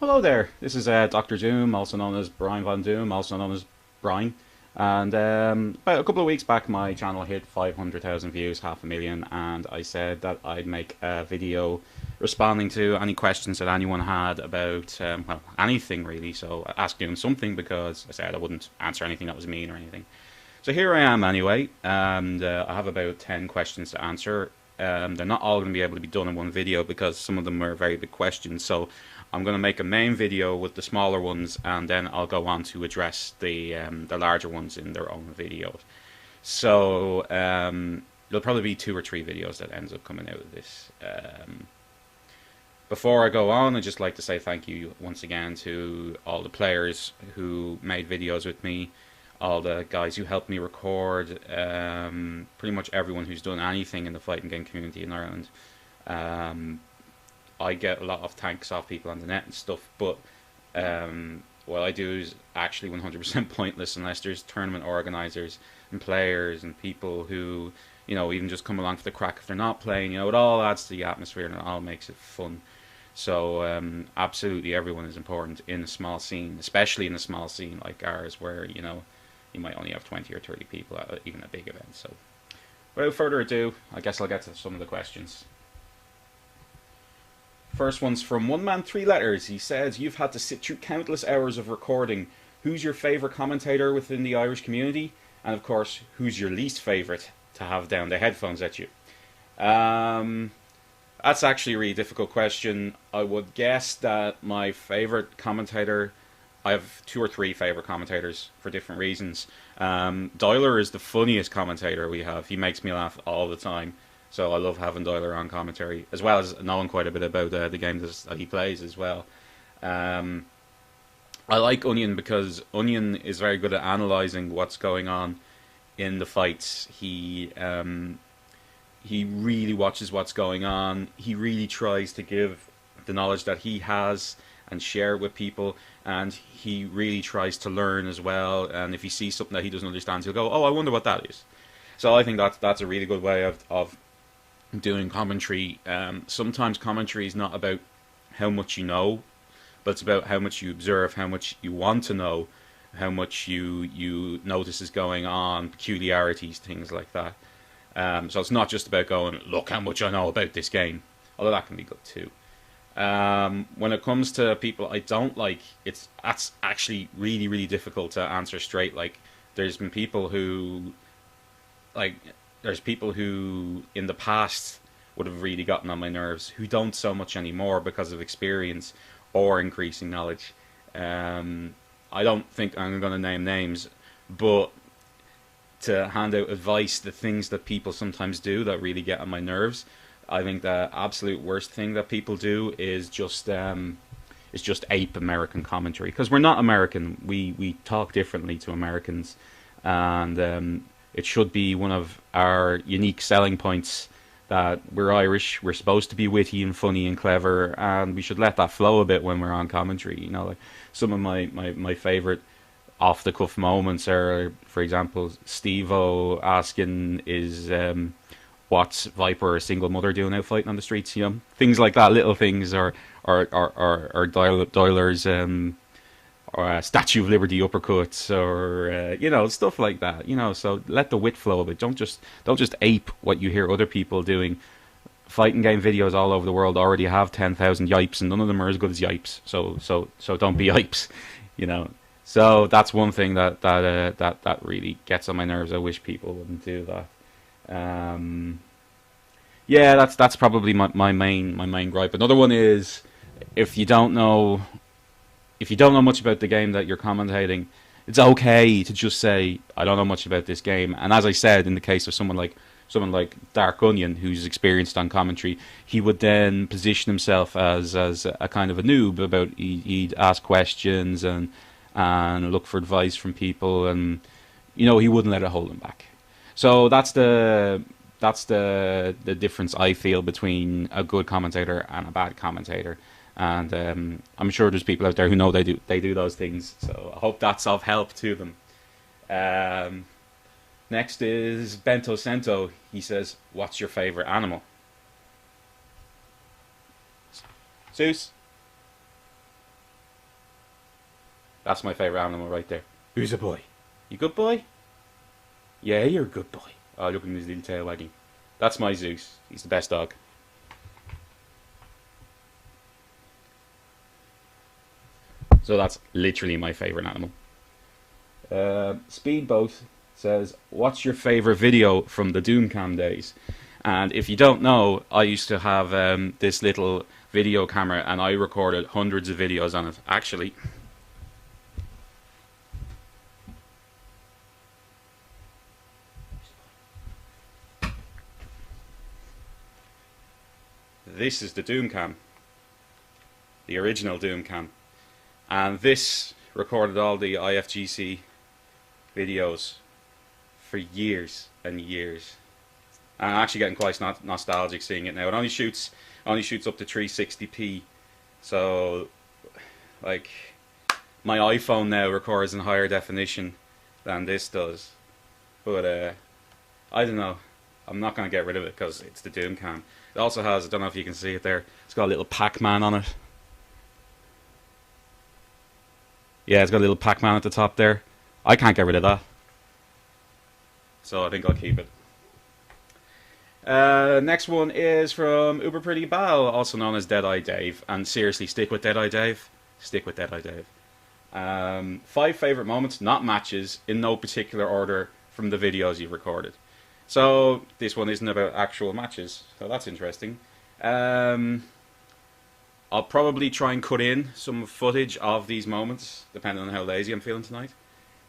Hello there. This is Dr. Doom, also known as Brian Von Doom, also known as Brian. And about a couple of weeks back, my channel hit 500,000 views, half a million, and I said that I'd make a video responding to any questions that anyone had about, well, anything really. So I asked Doom something because I said I wouldn't answer anything that was mean or anything. So here I am anyway, and I have about 10 questions to answer. They're not all going to be able to be done in one video because some of them are very big questions. So I'm going to make a main video with the smaller ones, and then I'll go on to address the larger ones in their own videos. So there'll probably be 2 or 3 videos that ends up coming out of this. Before I go on, I'd just like to say thank you once again to all the players who made videos with me, all the guys who helped me record, pretty much everyone who's done anything in the fighting game community in Ireland. I get a lot of thanks off people on the net and stuff, but what I do is actually 100% pointless unless there's tournament organisers and players and people who, you know, even just come along for the crack if they're not playing. You know, it all adds to the atmosphere and it all makes it fun. So absolutely everyone is important in a small scene, especially in a small scene like ours where, you know, you might only have 20 or 30 people at even a big event. So without further ado, I guess I'll get to some of the questions. First one's from One Man 3 Letters. He says, you've had to sit through countless hours of recording. Who's your favourite commentator within the Irish community? And of course, who's your least favourite to have down the headphones at you? That's actually a really difficult question. I would guess that my favourite commentator, I have 2 or 3 favourite commentators for different reasons. Doyler is the funniest commentator we have. He makes me laugh all the time. So I love having Doyler on commentary, as well as knowing quite a bit about the games that he plays as well. I like Onion because Onion is very good at analysing what's going on in the fights. He really watches what's going on. He really tries to give the knowledge that he has and share it with people, and he really tries to learn as well. And if he sees something that he doesn't understand, he'll go, "Oh, I wonder what that is." So I think that's a really good way of doing commentary. Sometimes commentary is not about how much you know, but it's about how much you observe, how much you want to know, how much you notice is going on, peculiarities, things like that. So it's not just about going, look how much I know about this game, although that can be good too. When it comes to people I don't like, that's actually really, really difficult to answer straight. Like, there's people who in the past would have really gotten on my nerves, who don't so much anymore because of experience or increasing knowledge. I don't think I'm going to name names, but to hand out advice, the things that people sometimes do that really get on my nerves, I think the absolute worst thing that people do is just ape American commentary, because we're not American. We talk differently to Americans, and it should be one of our unique selling points that we're Irish, we're supposed to be witty and funny and clever, and we should let that flow a bit when we're on commentary. You know, like some of my favourite off-the-cuff moments are, for example, Steve-O asking, is what's Viper or Single Mother doing out fighting on the streets? You know, things like that, little things, or Doyler's or Statue of Liberty uppercuts, or you know, stuff like that. You know, so let the wit flow a bit. Don't just ape what you hear other people doing. Fighting game videos all over the world already have 10,000 yipes, and none of them are as good as yipes. So don't be yipes. You know. So that's one thing that really gets on my nerves. I wish people wouldn't do that. Yeah, that's probably my main gripe. Another one is, if you don't know much about the game that you're commentating, it's okay to just say, I don't know much about this game. And as I said, in the case of someone like Dark Onion, who's experienced on commentary, he would then position himself as a kind of a noob. He'd ask questions and look for advice from people, and you know, he wouldn't let it hold him back. So that's the difference I feel between a good commentator and a bad commentator. And I'm sure there's people out there who know they do those things. So I hope that's of help to them. Next is Bento Sento. He says, "What's your favorite animal?" Zeus. That's my favourite animal right there. Who's a boy? You good boy? Yeah, you're a good boy. Oh, look at his little tail wagging. That's my Zeus. He's the best dog. So that's literally my favourite animal. Speedboat says, what's your favourite video from the DooM Cam days? And if you don't know, I used to have this little video camera and I recorded hundreds of videos on it. Actually, this is the DooM Cam, the original DooM Cam, and this recorded all the IFGC videos for years and years. And I'm actually getting quite nostalgic seeing it now. It only shoots up to 360p, so like my iPhone now records in higher definition than this does. But I don't know. I'm not going to get rid of it because it's the DooM Cam. It also has, I don't know if you can see it there, it's got a little Pac-Man on it. Yeah, it's got a little Pac-Man at the top there. I can't get rid of that, so I think I'll keep it. Next one is from Uber Pretty Bal, also known as Deadeye Dave. And seriously, stick with Deadeye Dave. Stick with Deadeye Dave. 5 favourite moments, not matches, in no particular order from the videos you've recorded. So this one isn't about actual matches, so that's interesting. I'll probably try and cut in some footage of these moments, depending on how lazy I'm feeling tonight.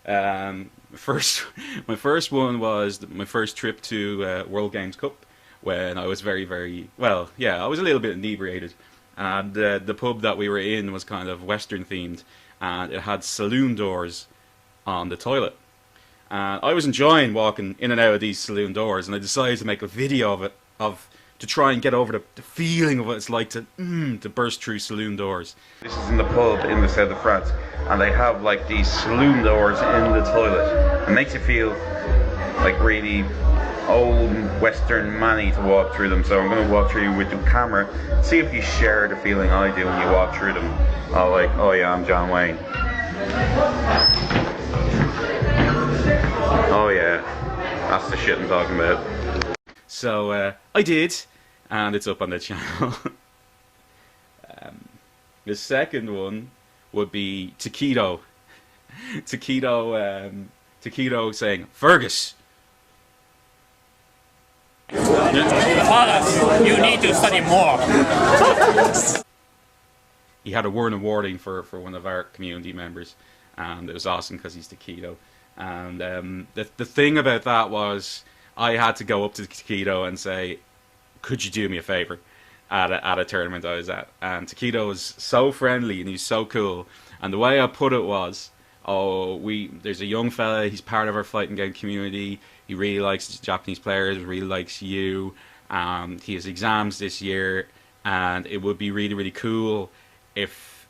My first one was my first trip to World Games Cup, when I was very, very, well, yeah, I was a little bit inebriated, and the pub that we were in was kind of Western themed, and it had saloon doors on the toilet. And I was enjoying walking in and out of these saloon doors, and I decided to make a video of it, to try and get over the feeling of what it's like to burst through saloon doors. This is in the pub in the south of France, and they have like these saloon doors in the toilet. It makes you feel like really old Western manny to walk through them. So I'm going to walk through with the camera, see if you share the feeling I do when you walk through them. Oh, like, oh yeah, I'm John Wayne. Oh yeah, that's the shit I'm talking about. So I did, and it's up on the channel. The second one would be Taquito. Taquito saying, Fergus. Fathers, you need to study more. He had a word of warning for one of our community members, and it was awesome because he's Taquito. And the thing about that was, I had to go up to Taquito and say, could you do me a favour at a tournament I was at? And Taquito was so friendly and he's so cool. And the way I put it was, there's a young fella, he's part of our fighting game community, he really likes Japanese players, really likes you, he has exams this year, and it would be really, really cool if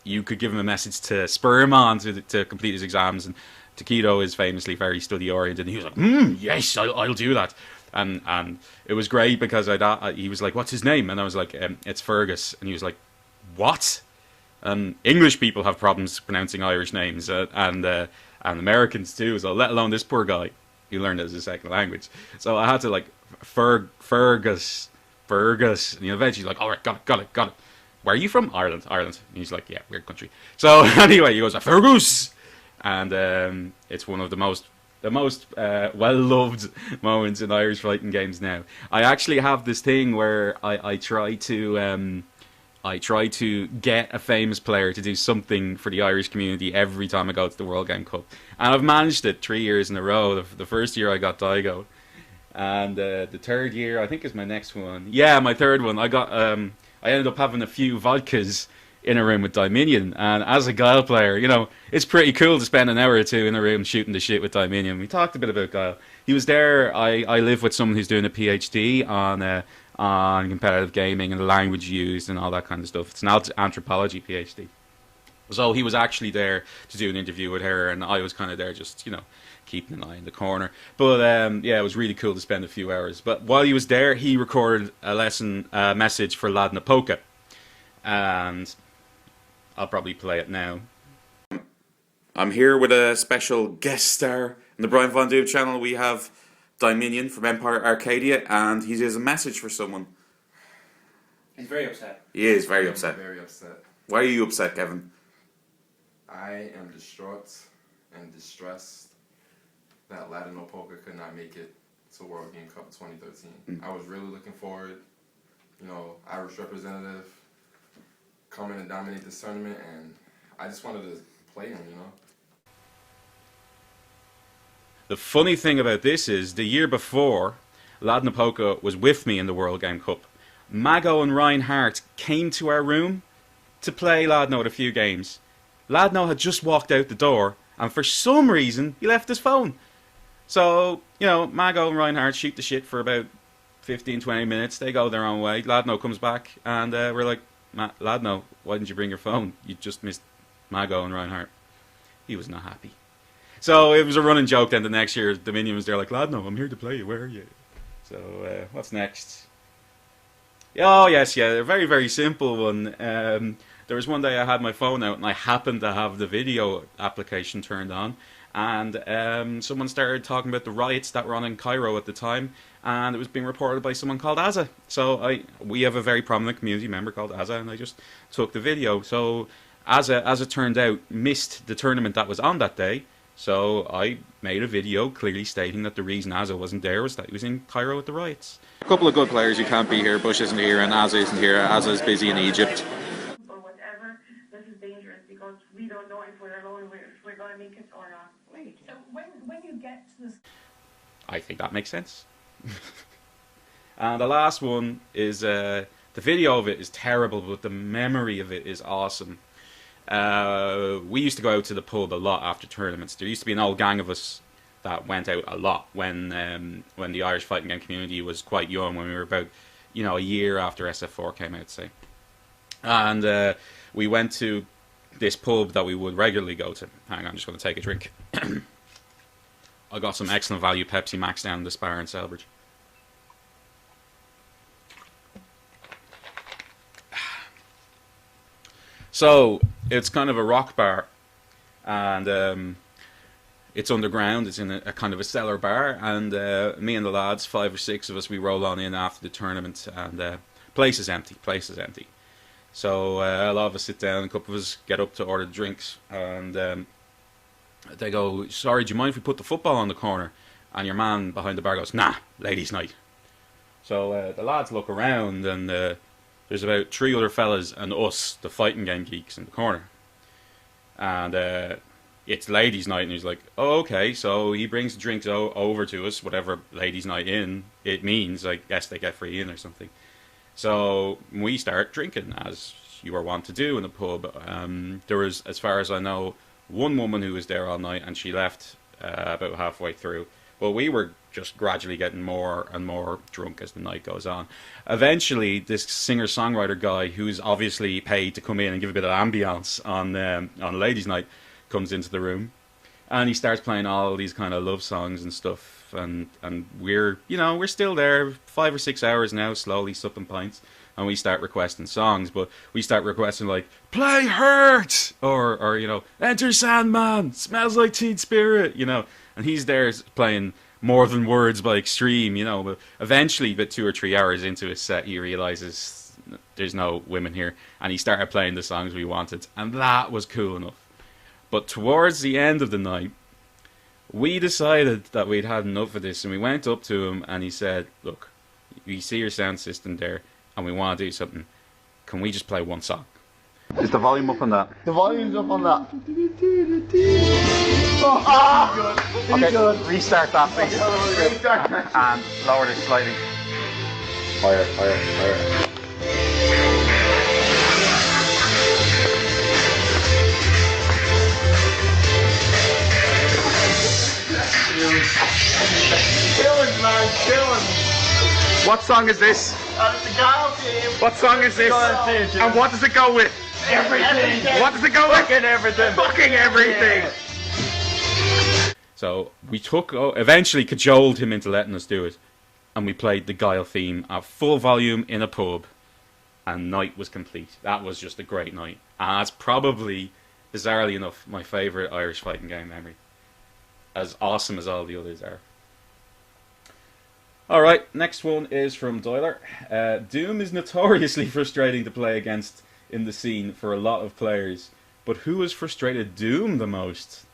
you could give him a message to spur him on to complete his exams. And Taquito is famously very study oriented, and he was like, yes, I'll do that. And it was great because he was like, what's his name? And I was like, it's Fergus. And he was like, what? English people have problems pronouncing Irish names, and Americans too, so let alone this poor guy who learned it as a second language. So I had to like, Fergus. And he eventually like, alright, got it. Where are you from? Ireland. And he's like, yeah, weird country. So anyway, he goes, Fergus! And it's one of the most well-loved moments in Irish fighting games now. I actually have this thing where I try to get a famous player to do something for the Irish community every time I go to the World Game Cup. And I've managed it 3 years in a row. The first year I got Daigo. And the third year, I think, is my next one. Yeah, my third one. I ended up having a few vodkas in a room with Dominion, and as a Guile player, you know, it's pretty cool to spend an hour or two in a room shooting the shit with Dominion. We talked a bit about Guile. He was there. I live with someone who's doing a PhD on competitive gaming and the language used and all that kind of stuff. It's an anthropology PhD. So he was actually there to do an interview with her, and I was kind of there just, you know, keeping an eye in the corner. But yeah, it was really cool to spend a few hours. But while he was there, he recorded a message for Lad Napoca, and I'll probably play it now. I'm here with a special guest star on the Brian Von Doom channel. We have Dominion from Empire Arcadia, and he has a message for someone. He's very upset. He is very upset. Very upset. Why are you upset, Kevin? I am distraught and distressed that Latino Poker could not make it to World Game Cup 2013. I was really looking forward, Irish representative, come in and dominate this tournament, and I just wanted to play him, The funny thing about this is, the year before, Ladna Poca was with me in the World Game Cup. Mago and Reinhardt came to our room to play Ladno at a few games. Ladno had just walked out the door, and for some reason, he left his phone. So, Mago and Reinhardt shoot the shit for about 15-20 minutes. They go their own way. Ladno comes back, and we're like, Ladno, why didn't you bring your phone? You just missed Mago and Reinhardt. He was not happy. So it was a running joke then the next year. Dominion was there like, Ladno, I'm here to play you. Where are you? So what's next? Oh, yes, yeah. A very, very simple one. There was one day I had my phone out and I happened to have the video application turned on. And someone started talking about the riots that were on in Cairo at the time. And it was being reported by someone called Azza. So we have a very prominent community member called Azza, and I just took the video. So Azza, as it turned out, missed the tournament that was on that day. So I made a video clearly stating that the reason Azza wasn't there was that he was in Cairo at the riots. A couple of good players who can't be here. Bush isn't here and Azza isn't here. Azza is busy in Egypt. Or whatever, this is dangerous because we don't know if we're alone, if we're going to make it or not. Wait, so when you get to this... I think that makes sense. And the last one is, the video of it is terrible, but the memory of it is awesome. We used to go out to the pub a lot after tournaments. There used to be an old gang of us that went out a lot when the Irish fighting game community was quite young, when we were about, a year after SF4 came out, say. And we went to this pub that we would regularly go to. Hang on, I'm just going to take a drink. I got some excellent value Pepsi Max down in the Spar in Selbridge. So, it's kind of a rock bar, and it's underground. It's in a kind of a cellar bar, and me and the lads, 5 or 6 of us, we roll on in after the tournament, and place is empty. So a lot of us sit down, a couple of us get up to order drinks, and they go, sorry, do you mind if we put the football on the corner? And your man behind the bar goes, nah, ladies' night. So the lads look around, and there's about 3 other fellas and us, the fighting game geeks, in the corner. And it's ladies' night, and he's like, oh, okay. So he brings the drinks over to us, whatever ladies' night in it means. I guess they get free in or something. So we start drinking, as you are wont to do in a pub. There was, as far as I know, one woman who was there all night, and she left about halfway through. But we were just gradually getting more and more drunk as the night goes on. Eventually, this singer-songwriter guy, who's obviously paid to come in and give a bit of ambience on Ladies' Night, comes into the room, and he starts playing all these kind of love songs and stuff. And we're still there 5 or 6 hours now, slowly sipping pints, and we start requesting songs. But we start requesting like "Play Hurt" or "Enter Sandman," "Smells Like Teen Spirit," and he's there playing More Than Words by Extreme, but eventually, about 2 or 3 hours into his set, he realizes there's no women here, and he started playing the songs we wanted, and that was cool enough. But towards the end of the night, we decided that we'd had enough of this, and we went up to him, and he said, look, we see your sound system there, and we want to do something. Can we just play one song? Is the volume up on that? The volume's up on that. Oh, okay, good. Restart that, please. And lower this slightly. Higher. Killing, man, killing. What song is this? It's the Gale team. What song is this? And what does it go with? Everything. What does it go with? Fucking everything. Fucking everything. Yeah. So we eventually cajoled him into letting us do it, and we played the Guile theme at full volume in a pub, and night was complete. That was just a great night, and that's probably bizarrely enough, my favourite Irish fighting game memory. As awesome as all the others are. Alright, next one is from Doyler. DooM is notoriously frustrating to play against in the scene for a lot of players, but who has frustrated DooM the most?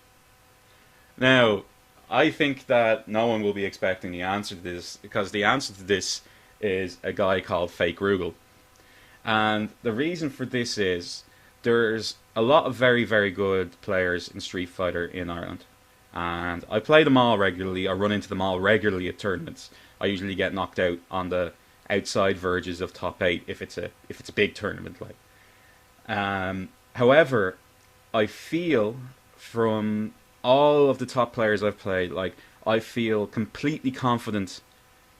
Now, I think that no one will be expecting the answer to this, because the answer to this is a guy called Fake Rugal. And the reason for this is there's a lot of very, very good players in Street Fighter in Ireland. And I play them all regularly. I run into them all regularly at tournaments. I usually get knocked out on the outside verges of top 8 if it's a big tournament like. However, I feel from all of the top players I've played, like I feel completely confident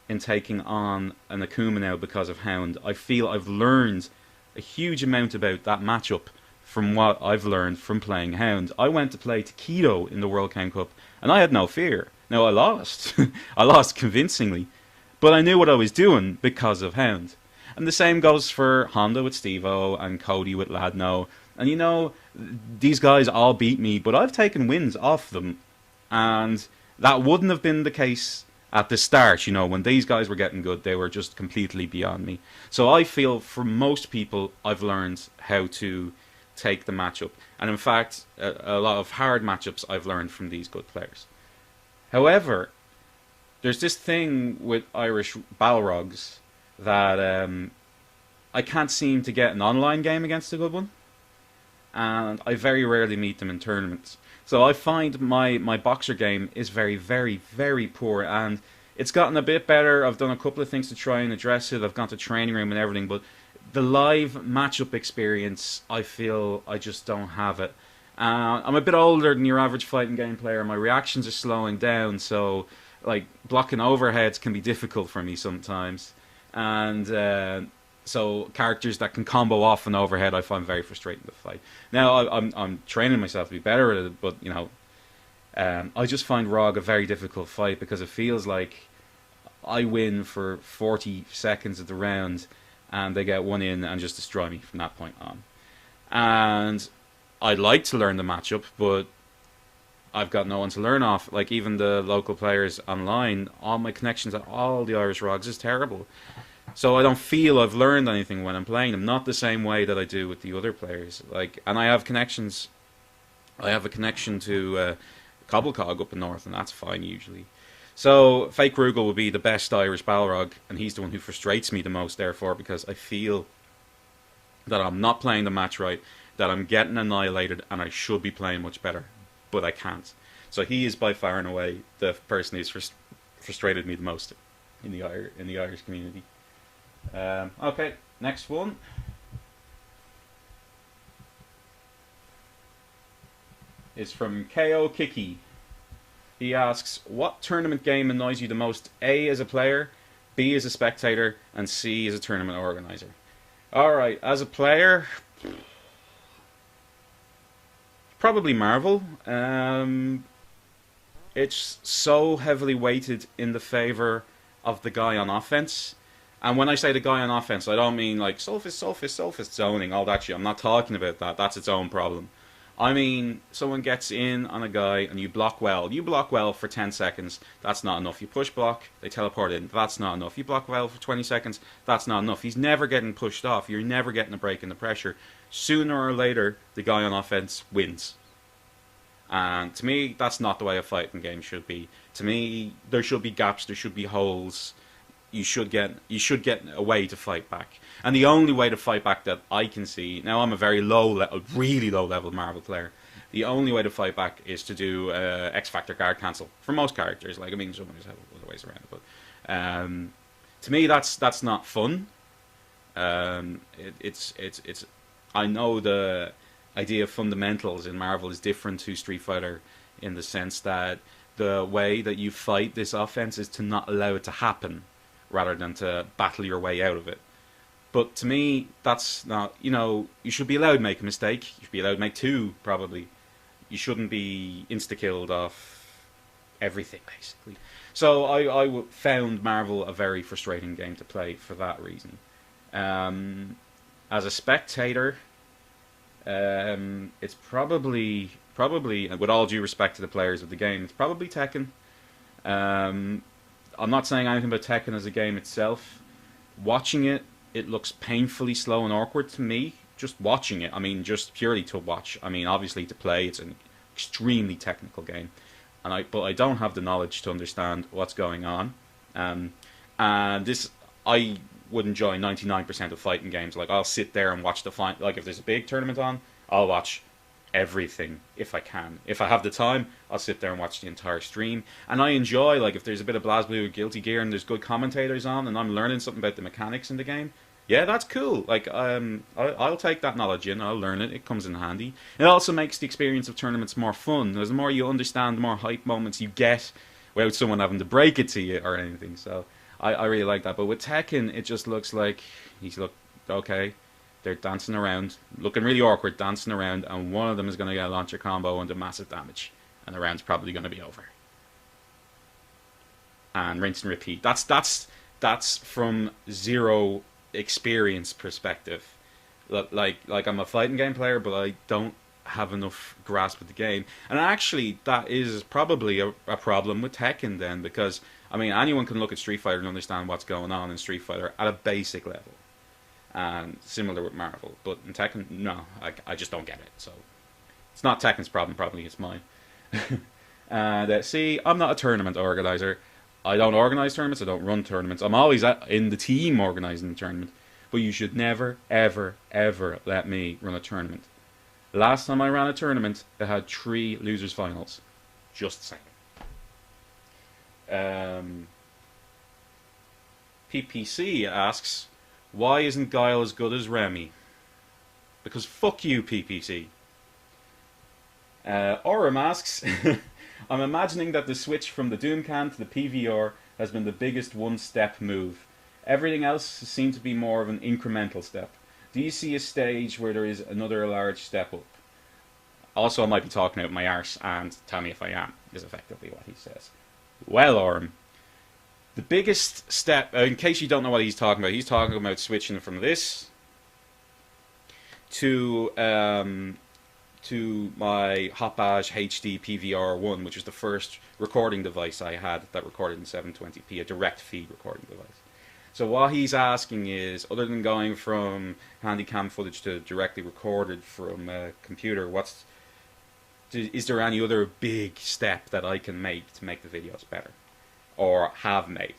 in taking on an Akuma now because of Hound. I feel I've learned a huge amount about that matchup from what I've learned from playing Hound. I went to play Takedo in the World Game Cup and I had no fear. Now I lost. I lost convincingly. But I knew what I was doing because of Hound. And the same goes for Honda with Steve-O and Cody with Ladno. And you know, these guys all beat me, but I've taken wins off them. And that wouldn't have been the case at the start, you know, when these guys were getting good, they were just completely beyond me. So I feel for most people, I've learned how to take the matchup. And in fact, a lot of hard matchups I've learned from these good players. However, there's this thing with Irish Balrogs that I can't seem to get an online game against a good one. And I very rarely meet them in tournaments. So I find my boxer game is very, very, very poor. And it's gotten a bit better. I've done a couple of things to try and address it. I've gone to training room and everything. But the live matchup experience, I feel I just don't have it. I'm a bit older than your average fighting game player. My reactions are slowing down. So like blocking overheads can be difficult for me sometimes. And so characters that can combo off an overhead, I find very frustrating to fight. Now I'm training myself to be better at it, but you know, I just find ROG a very difficult fight because it feels like I win for 40 seconds of the round, and they get one in and just destroy me from that point on. And I'd like to learn the matchup, but I've got no one to learn off. Like even the local players online, all my connections at all the Irish ROGs is terrible. So I don't feel I've learned anything when I'm playing them. Not the same way that I do with the other players. Like, and I have connections. I have a connection to Cobblecog up in North, and that's fine usually. So Fake Rugal will be the best Irish Balrog, and he's the one who frustrates me the most. Therefore, because I feel that I'm not playing the match right, that I'm getting annihilated, and I should be playing much better, but I can't. So he is by far and away the person who's frustrated me the most in the Irish community. Okay, next one. Is from KO Kiki. He asks, what tournament game annoys you the most? A, as a player, B, as a spectator, and C, as a tournament organizer. Alright, as a player, probably Marvel. It's so heavily weighted in the favor of the guy on offense. And when I say the guy on offense, I don't mean like Sophist zoning, all that shit. I'm not talking about that. That's its own problem. I mean, someone gets in on a guy and you block well. You block well for 10 seconds. That's not enough. You push block, they teleport in. That's not enough. You block well for 20 seconds. That's not enough. He's never getting pushed off. You're never getting a break in the pressure. Sooner or later, the guy on offense wins. And to me, that's not the way a fighting game should be. To me, there should be gaps. There should be holes. You should get a way to fight back. And the only way to fight back that I can see, now I'm a very really low level Marvel player. The only way to fight back is to do X Factor card cancel for most characters. Like, I mean, some others have other ways around it, but to me that's not fun. It's I know the idea of fundamentals in Marvel is different to Street Fighter in the sense that the way that you fight this offense is to not allow it to happen, rather than to battle your way out of it. But to me, that's not, you know, you should be allowed to make a mistake. You should be allowed to make two, probably. You shouldn't be insta-killed off everything, basically. So I found Marvel a very frustrating game to play for that reason. As a spectator, It's probably, with all due respect to the players of the game, it's probably Tekken. Um, I'm not saying anything about Tekken as a game itself. Watching it, it looks painfully slow and awkward to me. Just watching it, I mean, just purely to watch. I mean, obviously to play, it's an extremely technical game, but I don't have the knowledge to understand what's going on. And this, I would enjoy 99% of fighting games. Like, I'll sit there and watch the fight. Like, if there's a big tournament on, I'll watch everything if I can. If I have the time, I'll sit there and watch the entire stream. And I enjoy, like, if there's a bit of BlazBlue or Guilty Gear and there's good commentators on and I'm learning something about the mechanics in the game, yeah, that's cool. Like, I'll take that knowledge in, I'll learn it, it comes in handy. It also makes the experience of tournaments more fun. The more you understand, the more hype moments you get without someone having to break it to you or anything. So I really like that. But with Tekken, it just looks like okay, they're dancing around, looking really awkward, dancing around, and one of them is going to get a launcher combo and do massive damage, and the round's probably going to be over. And rinse and repeat. That's from zero experience perspective. Like I'm a fighting game player, but I don't have enough grasp of the game. And actually, that is probably a problem with Tekken then, because I mean, anyone can look at Street Fighter and understand what's going on in Street Fighter at a basic level. And similar with Marvel, but in Tekken, no, I just don't get it. So it's not Tekken's problem, probably it's mine. And see, I'm not a tournament organizer. I don't organize tournaments. I don't run tournaments. I'm always in the team organizing the tournament. But you should never, ever, ever let me run a tournament. Last time I ran a tournament, it had 3 losers finals. Just saying. PPC asks, why isn't Guile as good as Remy? Because fuck you, PPC. Oram asks, I'm imagining that the switch from the DooM can to the PVR has been the biggest one-step move. Everything else seems to be more of an incremental step. Do you see a stage where there is another large step up? Also, I might be talking out my arse, and tell me if I am, is effectively what he says. Well, Oram, the biggest step, in case you don't know what he's talking about switching from this to my Hopage HD PVR1, which was the first recording device I had that recorded in 720p, a direct feed recording device. So what he's asking is, other than going from handycam footage to directly recorded from a computer, is there any other big step that I can make to make the videos better? Or have made?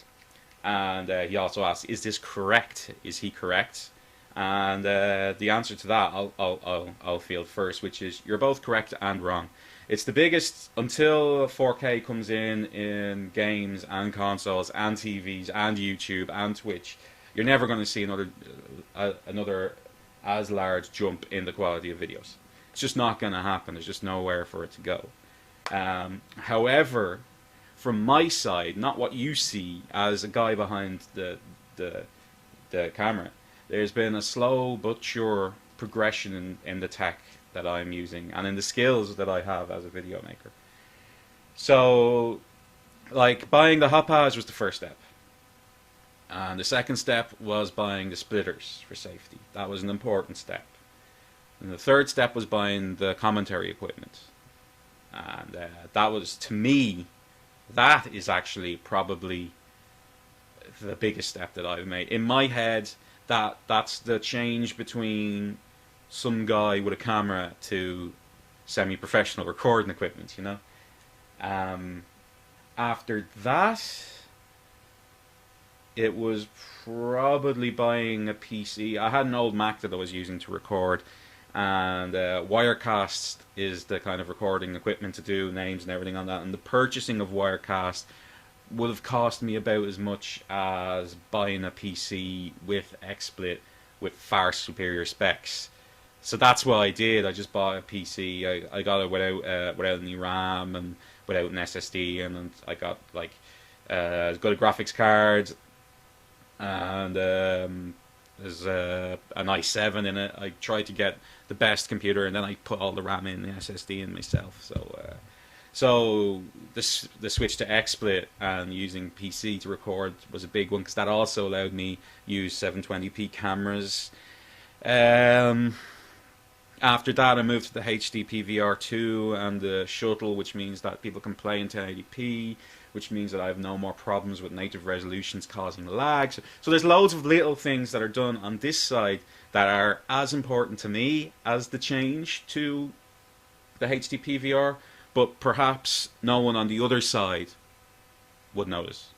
And he also asks, is this correct? Is he correct? And the answer to that I'll field first, which is you're both correct and wrong. It's the biggest until 4K comes in games and consoles and TVs and YouTube and Twitch. You're never going to see another as large jump in the quality of videos. It's just not going to happen. There's just nowhere for it to go. However, from my side, not what you see as a guy behind the camera, there's been a slow but sure progression in the tech that I'm using and in the skills that I have as a video maker. So, like, buying the Hopage was the first step. And the second step was buying the splitters for safety. That was an important step. And the third step was buying the commentary equipment. And that was, to me, that is actually probably the biggest step that I've made. In my head, that's the change between some guy with a camera to semi-professional recording equipment, you know. After that, it was probably buying a PC. I had an old Mac that I was using to record, and Wirecast is the kind of recording equipment to do names and everything on that, and the purchasing of Wirecast would have cost me about as much as buying a PC with XSplit with far superior specs. So that's what I did. I just bought a PC. I got it without any RAM and without an SSD, and I got like got a graphics card, and there's an i7 in it. I tried to get the best computer, and then I put all the RAM in the SSD in myself. So the switch to XSplit and using PC to record was a big one, because that also allowed me use 720p cameras. After that, I moved to the HD PVR2 and the shuttle, which means that people can play in 1080p, which means that I have no more problems with native resolutions causing lag. So there's loads of little things that are done on this side that are as important to me as the change to the HD PVR, but perhaps no one on the other side would notice.